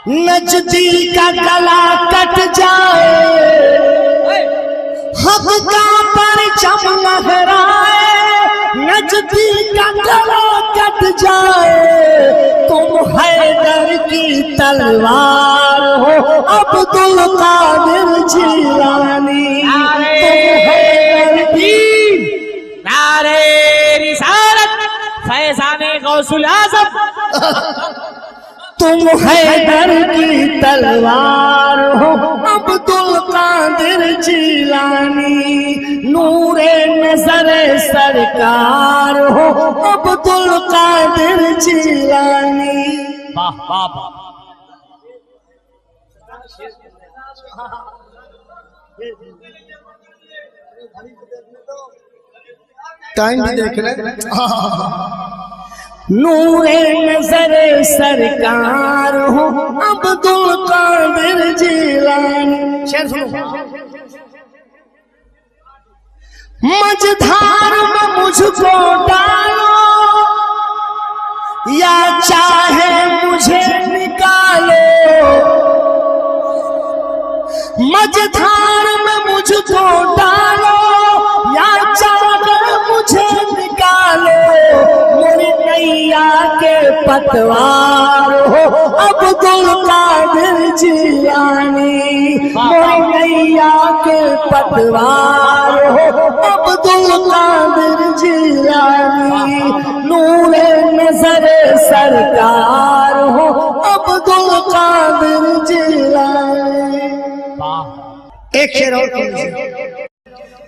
नजदीक का गला कट जाए, हक का परचम लहराए। नजदीक का गला कट जाए, तुम हैदर की तलवार हो अब्दुल कादिर जिलानी। तुम हैदर की नारे रिसालत फैज़ाने गौसुल आज़म। तुम हैदर की तलवार हो अब्दुल कादिर जिलानी। नूरे नजर सरकार हो अब्दुल कादिर जिलानी। वाह वाह वाह। टाइम भी देख रहे। नूरे नजर सरकार हो अब्दुल कादिर जिलानी। शेर सुनो। मझधार में मुझको डालो या चाहे मुझे निकालो। मझधार में मुझको डालो या चाहे मुझे निकालो। मेरी नैया के पतवार हो अब्दुल कादिर जिलानी। मेरी नैया के पतवार हो अब्दुल कादिर जिलानी। नूरे नजर सरकार हो अब्दुल कादिर जिलानी। एक शेर और।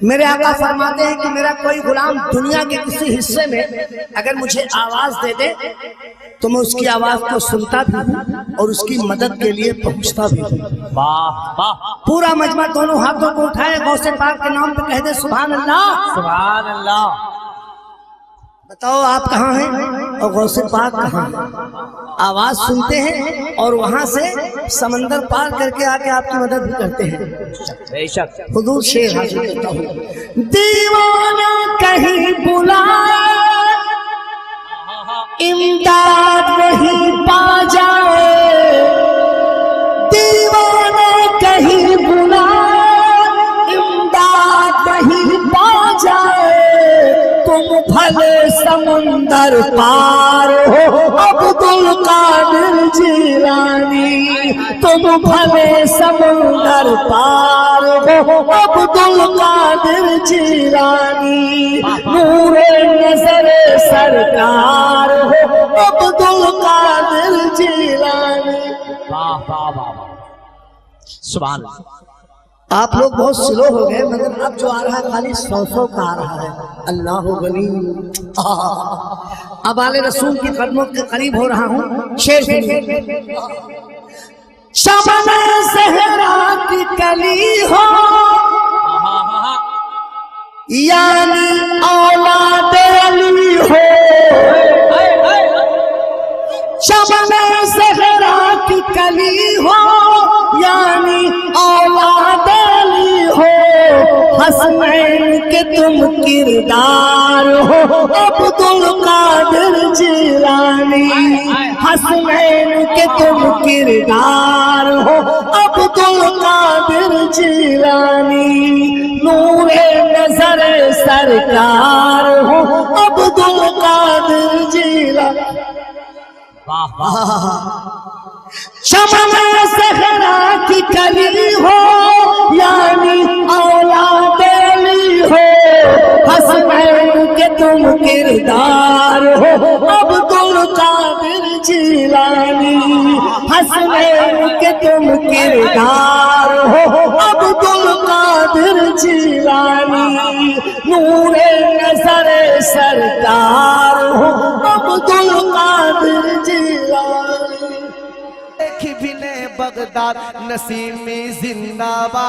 मेरे आका फरमाते हैं कि मेरा कोई गुलाम दुनिया के किसी हिस्से में अगर मुझे आवाज दे दे तो मैं उसकी आवाज को सुनता भी हूँ और उसकी मदद के लिए पहुँचता भी हूँ। वाह वाह। पूरा मजमा दोनों हाथों को उठाए, गौसे पाक के नाम पे कह दे सुभान अल्लाह। सुभान अल्लाह। बताओ आप कहाँ हैं और गौसे पाक कहाँ हैं? आवाज सुनते हैं और वहां से समंदर पार करके आके आपकी मदद भी करते हैं। बेशक। हुजूर शेर हाजिर करता हूँ। दीवाना कहीं बुलाए, इमदाद नहीं पा जाए। दीवाना कहीं बुलाए, इमदाद नहीं पा जाए। तुम भले समुंदर पार हो अब्दुल कादिर जिलानी। तुम भले समुंदर पार हो अब्दुल कादिर जिलानी। नूरे नजर सरकार हो अब्दुल कादिर जिलानी। वाह वाह वाह। सुभान अल्लाह। आप लोग बहुत स्लो हो गए, मगर अब जो आ रहा है खाली 100 का आ रहा है। अल्लाह गनी। अब आले रसूल की कदमों के करीब हो रहा हूँ। शेर सुनिए। शमन सहरा की कली हो यानी औलाद अली हो। शमन सहरा की कली हो यानी औलाद अली हो। हसनैन के तुम किरदार हो अब्दुल कादिर जिलानी। हसनैन के तुम किरदार हो अब्दुल कादिर जिलानी। नूरे नजर सरकार हो अब्दुल कादिर जिलानी। वाह वाह। शमन सहरा की कली हो यानी औलाद अली हो। हसनैन के तुम किरदार हो अब्दुल कादिर जिलानी। हसनैन के तुम किरदार हो अब्दुल कादिर जिलानी। नूरे नजर सरकार हो अब्दुल कादिर जिलानी। बिने बगदाद नसीमी जिंदाबाद।